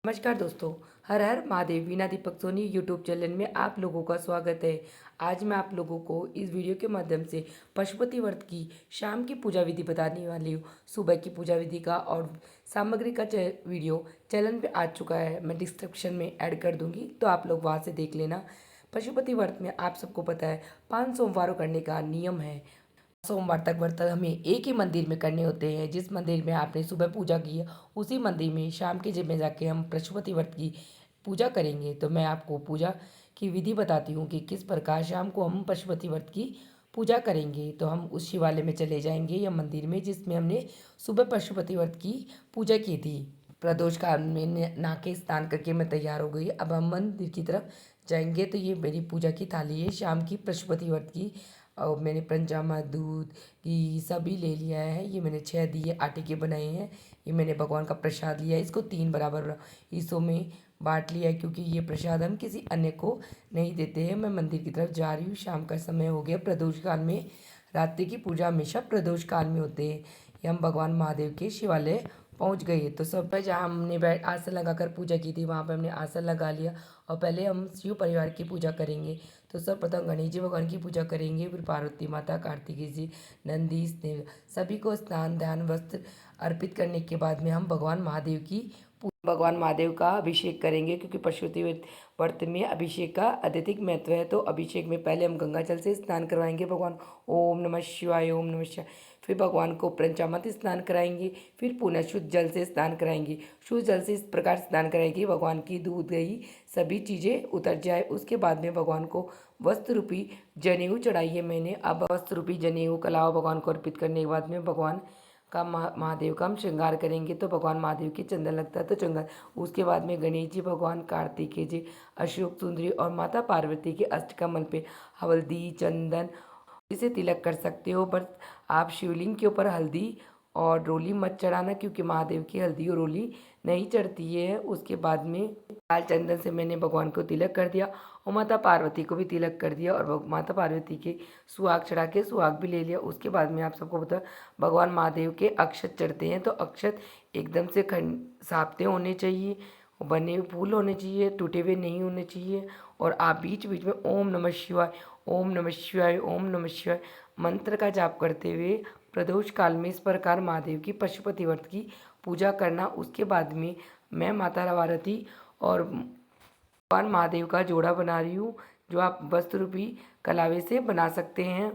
नमस्कार दोस्तों। हर हर Mahadev. Veena Deepak Soni YouTube channel में आप लोगों का स्वागत है। आज मैं आप लोगों को इस वीडियो के माध्यम से पशुपति व्रत की शाम की पूजा विधि बताने वाली हूँ। सुबह की पूजा विधि का और सामग्री का वीडियो चैनल पे आ चुका है, मैं डिस्क्रिप्शन में ऐड कर दूंगी, तो आप लोग वहाँ से देख लेना। पशुपति व्रत में आप सबको पता है 5 सोमवारों करने का नियम है। सोमवार तक व्रत हमें एक ही मंदिर में करने होते हैं। जिस मंदिर में आपने सुबह पूजा की है उसी मंदिर में शाम के जब में जाके हम पशुपति व्रत की पूजा करेंगे। तो मैं आपको पूजा की विधि बताती हूँ कि किस प्रकार शाम को हम पशुपति व्रत की पूजा करेंगे। तो हम उस शिवालय में चले जाएंगे या मंदिर में जिसमें हमने सुबह पशुपति व्रत की पूजा की थी। प्रदोष काल में नहा के स्नान करके मैं तैयार हो गई। अब हम मंदिर की तरफ जाएंगे। तो ये मेरी पूजा की थाली है शाम की पशुपति व्रत की। और मैंने पंचामृत, दूध, घी सभी ले लिया है। ये मैंने 6 दिए आटे के बनाए हैं। ये मैंने भगवान का प्रसाद लिया है। इसको 3 बराबर हिस्सों में बांट लिया है क्योंकि ये प्रसाद हम किसी अन्य को नहीं देते हैं। मैं मंदिर की तरफ जा रही हूँ। शाम का समय हो गया। प्रदोष काल में रात्रि की पूजा हमेशा प्रदोष काल में होते हैं। ये हम भगवान महादेव के शिवालय पहुंच गए। तो सब पे जहाँ हमने बैठ आसन लगाकर पूजा की थी वहाँ पे हमने आसन लगा लिया। और पहले हम शिव परिवार की पूजा करेंगे। तो सर्वप्रथम गणेश जी भगवान की पूजा करेंगे, फिर पार्वती माता, कार्तिकेय जी, नंदी, स्नेह सभी को स्नान ध्यान वस्त्र अर्पित करने के बाद में हम भगवान महादेव का अभिषेक करेंगे क्योंकि पशुपति व्रत में अभिषेक का अत्यधिक महत्व है। तो अभिषेक में पहले हम गंगा जल से स्नान करवाएंगे भगवान। ओम नमः शिवाय, ओम नमः शिवाय। फिर भगवान को पंचामृत स्नान कराएंगे। फिर पुनः शुद्ध जल से स्नान कराएंगे। शुद्ध जल से इस प्रकार स्नान कराएंगे भगवान की दूध दही सभी चीज़ें उतर जाए। उसके बाद में भगवान को वस्त्र रूपी जनेऊ चढ़ाइए। मैंने अब वस्त्र रूपी जनेऊ कलावा भगवान को अर्पित करने के बाद में भगवान का महादेव का हम श्रृंगार करेंगे। तो भगवान महादेव के चंदन लगता है तो चंदन। उसके बाद में गणेश जी भगवान, कार्तिकेय जी, अशोक सुंदरी और माता पार्वती के अष्टकमल पे हल्दी चंदन इसे तिलक कर सकते हो। पर आप शिवलिंग के ऊपर हल्दी और रोली मत चढ़ाना क्योंकि महादेव की हल्दी और रोली नहीं चढ़ती है। उसके बाद में लाल चंदन से मैंने भगवान को तिलक कर दिया और माता पार्वती को भी तिलक कर दिया और माता पार्वती के सुहाग चढ़ा के सुहाग भी ले लिया। उसके बाद में आप सबको पता भगवान महादेव के अक्षत चढ़ते हैं। तो अक्षत एकदम से खंड साबते होने चाहिए, बने हुए फूल होने चाहिए, टूटे हुए नहीं होने चाहिए। और आप बीच बीच में ओम नमः शिवाय, ओम नमः शिवाय, ओम नमः शिवाय मंत्र का जाप करते हुए प्रदोष काल में इस प्रकार महादेव की पशुपति व्रत की पूजा करना। उसके बाद में मैं माता पार्वती और भगवान महादेव का जोड़ा बना रही हूँ जो आप वस्त्र रूपी कलावे से बना सकते हैं।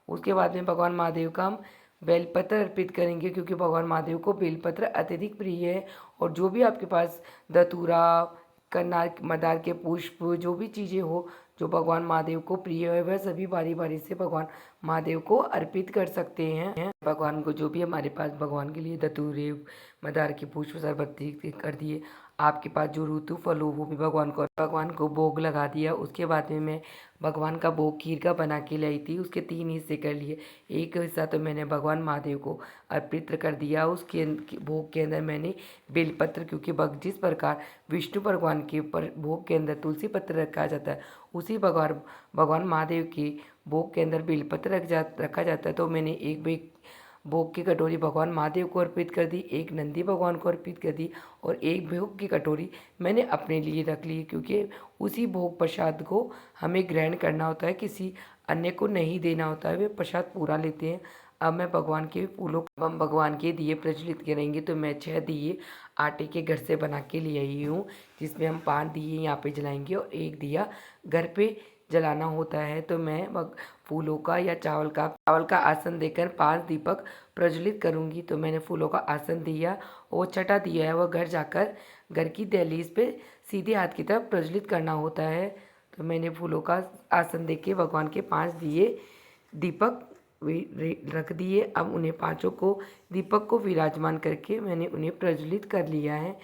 उसके बाद में भगवान महादेव का हम बेलपत्र अर्पित करेंगे क्योंकि भगवान महादेव को बेलपत्र अत्यधिक प्रिय है। और जो भी आपके पास धतूरा, कन्नार, मंदार के पुष्प, जो भी चीज़ें हो जो भगवान महादेव को प्रिय है वह सभी बारी बारी से भगवान महादेव को अर्पित कर सकते हैं। भगवान को जो भी हमारे पास भगवान के लिए धतूरे, मंदार के पुष्प शरबत्ती कर दिए। आपके पास जो ऋतु फल हो वो भी भगवान को भोग लगा दिया। उसके बाद में मैं भगवान का भोग खीर का बना के लाई थी। उसके 3 हिस्से कर लिए। एक हिस्सा तो मैंने भगवान महादेव को अर्पित कर दिया। उसके भोग के अंदर मैंने बेलपत्र, क्योंकि जिस प्रकार विष्णु भगवान के भोग के अंदर तुलसी पत्र रखा जाता है उसी भगवान महादेव के भोग के अंदर बेलपत्र रखा जाता है। तो मैंने एक भोग की कटोरी भगवान महादेव को अर्पित कर दी, एक नंदी भगवान को अर्पित कर दी और एक भोग की कटोरी मैंने अपने लिए रख ली क्योंकि उसी भोग प्रसाद को हमें ग्रहण करना होता है, किसी अन्य को नहीं देना होता है। वे प्रसाद पूरा लेते हैं। अब मैं भगवान के फूलों हम भगवान के दिए प्रज्वलित करेंगे। तो मैं 6 दिए आटे के घर से बना के ले आई हूँ जिसमें हम 5 दिए यहाँ पे जलाएंगे और एक दिया घर पे जलाना होता है। तो मैं फूलों का या चावल का आसन देकर 5 दीपक प्रज्वलित करूँगी। तो मैंने फूलों का आसन दिया और छठा दिया है वह घर जाकर घर की दहलीज पे सीधे हाथ की तरफ प्रज्वलित करना होता है। तो मैंने फूलों का आसन दे के भगवान के 5 दिए दीपक रख दिए। अब उन्हें पांचों को दीपक को विराजमान करके मैंने उन्हें प्रज्वलित कर लिया है।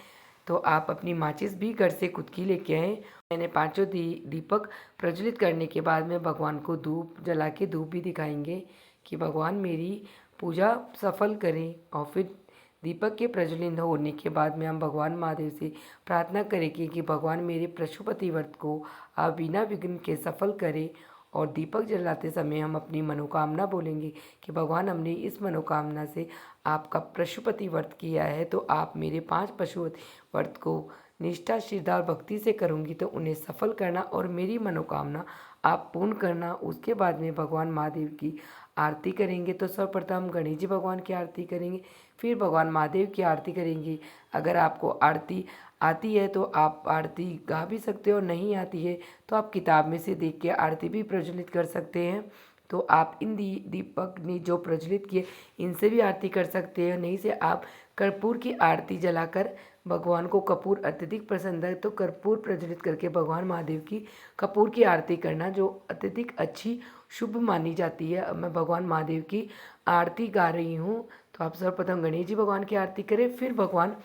तो आप अपनी माचिस भी घर से खुद की लेके आए। मैंने पांचों दीपक प्रज्वलित करने के बाद में भगवान को धूप जला के धूप भी दिखाएंगे कि भगवान मेरी पूजा सफल करें। और फिर दीपक के प्रज्वलित होने के बाद में हम भगवान महादेव से प्रार्थना करेंगे कि भगवान मेरे पशुपति व्रत को आप बिना विघ्न के सफल करें। और दीपक जलाते समय हम अपनी मनोकामना बोलेंगे कि भगवान हमने इस मनोकामना से आपका पशुपति व्रत किया है तो आप मेरे 5 पशुपति व्रत को निष्ठा, श्रद्धा और भक्ति से करूँगी तो उन्हें सफल करना और मेरी मनोकामना आप पूर्ण करना। उसके बाद में भगवान महादेव की आरती करेंगे। तो सर्वप्रथम गणेश जी भगवान की आरती करेंगे, फिर भगवान महादेव की आरती करेंगे। अगर आपको आरती आती है तो आप आरती गा भी सकते हो, नहीं आती है तो आप किताब में से देख के आरती भी प्रज्वलित कर सकते हैं। तो आप इन दीपक ने जो प्रज्वलित किए इनसे भी आरती कर सकते हैं, नहीं से आप कर्पूर की आरती जलाकर भगवान को कपूर अत्यधिक पसंद है तो कर्पूर प्रज्वलित करके भगवान महादेव की कपूर की आरती करना जो अत्यधिक अच्छी शुभ मानी जाती है। अब मैं भगवान महादेव की आरती गा रही हूँ। तो आप सर्वप्रथम गणेश जी भगवान की आरती करें, फिर भगवान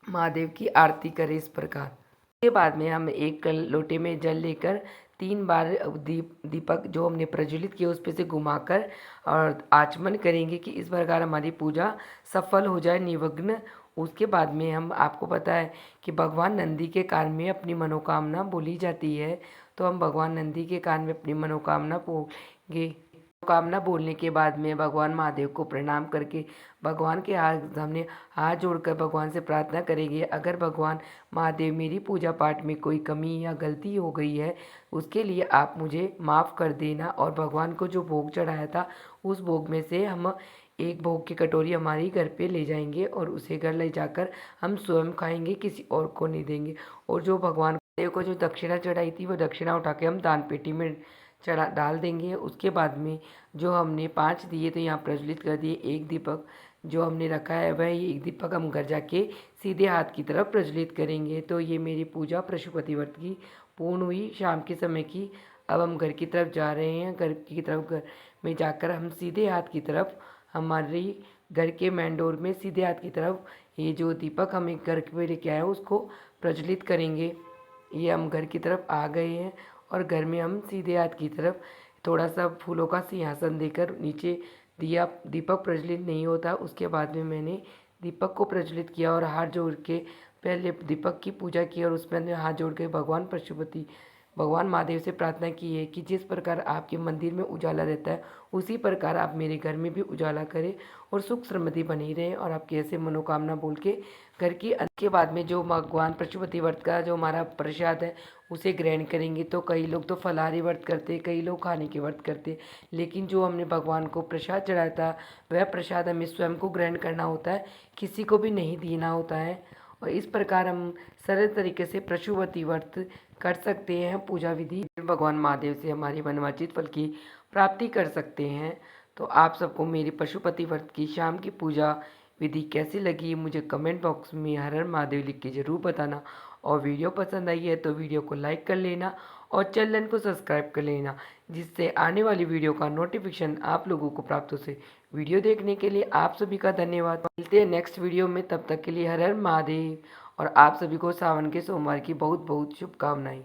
महादेव की आरती करें इस प्रकार। उसके बाद में हम एक लोटे में जल लेकर 3 बार दीपक जो हमने प्रज्वलित किया उस पे से घुमाकर और आचमन करेंगे कि इस प्रकार हमारी पूजा सफल हो जाए, निमग्न। उसके बाद में हम आपको पता है कि भगवान नंदी के कान में अपनी मनोकामना बोली जाती है, तो हम भगवान नंदी के कान में अपनी मनोकामना बोलेंगे। कामना बोलने के बाद में भगवान महादेव को प्रणाम करके भगवान के सामने हाथ जोड़कर भगवान से प्रार्थना करेंगे। अगर भगवान महादेव मेरी पूजा पाठ में कोई कमी या गलती हो गई है उसके लिए आप मुझे माफ़ कर देना, और भगवान को जो भोग चढ़ाया था उस भोग में से हम एक भोग की कटोरी हमारी घर पे ले जाएंगे और उसे घर ले जाकर हम स्वयं खाएंगे, किसी और को नहीं देंगे। और जो भगवान देव को जो दक्षिणा चढ़ाई थी वो दक्षिणा उठा के हम दान पेटी में चढ़ा डाल देंगे। उसके बाद में जो हमने 5 दिए तो यहाँ प्रज्वलित कर दिए, एक दीपक जो हमने रखा है वह एक दीपक हम घर जाके सीधे हाथ की तरफ प्रज्वलित करेंगे। तो ये मेरी पूजा पशुपति व्रत की पूर्ण हुई शाम के समय की। अब हम घर की तरफ जा रहे हैं। घर में जाकर हम सीधे हाथ की तरफ हमारी घर के मेन डोर में सीधे हाथ की तरफ ये जो दीपक हम एक घर पे लेके आए हैं उसको प्रज्वलित करेंगे। ये हम घर की तरफ आ गए हैं और घर में हम सीधे हाथ की तरफ थोड़ा सा फूलों का सिंहासन देकर नीचे दीपक प्रज्वलित नहीं होता, उसके बाद में मैंने दीपक को प्रज्वलित किया और हाथ जोड़ के पहले दीपक की पूजा की और उसमें हाथ जोड़ के भगवान महादेव से प्रार्थना की है कि जिस प्रकार आपके मंदिर में उजाला रहता है उसी प्रकार आप मेरे घर में भी उजाला करें और सुख समृद्धि बनी रहे और आपकी ऐसे मनोकामना बोल के घर की के बाद में जो भगवान पशुपति व्रत का जो हमारा प्रसाद है उसे ग्रहण करेंगे। तो कई लोग तो फलाहारी व्रत करते, कई लोग खाने के व्रत करते, लेकिन जो हमने भगवान को प्रसाद चढ़ाया था वह प्रसाद हमें स्वयं को ग्रहण करना होता है, किसी को भी नहीं देना होता है। और इस प्रकार हम सरल तरीके से पशुपति व्रत कर सकते हैं पूजा विधि, भगवान महादेव से हमारी मनवांछित फल की प्राप्ति कर सकते हैं। तो आप सबको मेरी पशुपति व्रत की शाम की पूजा विधि कैसी लगी मुझे कमेंट बॉक्स में हर हर महादेव लिख के ज़रूर बताना, और वीडियो पसंद आई है तो वीडियो को लाइक कर लेना और चैनल को सब्सक्राइब कर लेना, जिससे आने वाली वीडियो का नोटिफिकेशन आप लोगों को प्राप्त हो से। वीडियो देखने के लिए आप सभी का धन्यवाद। मिलते हैं नेक्स्ट वीडियो में, तब तक के लिए हर हर महादेव और आप सभी को सावन के सोमवार की बहुत बहुत शुभकामनाएं।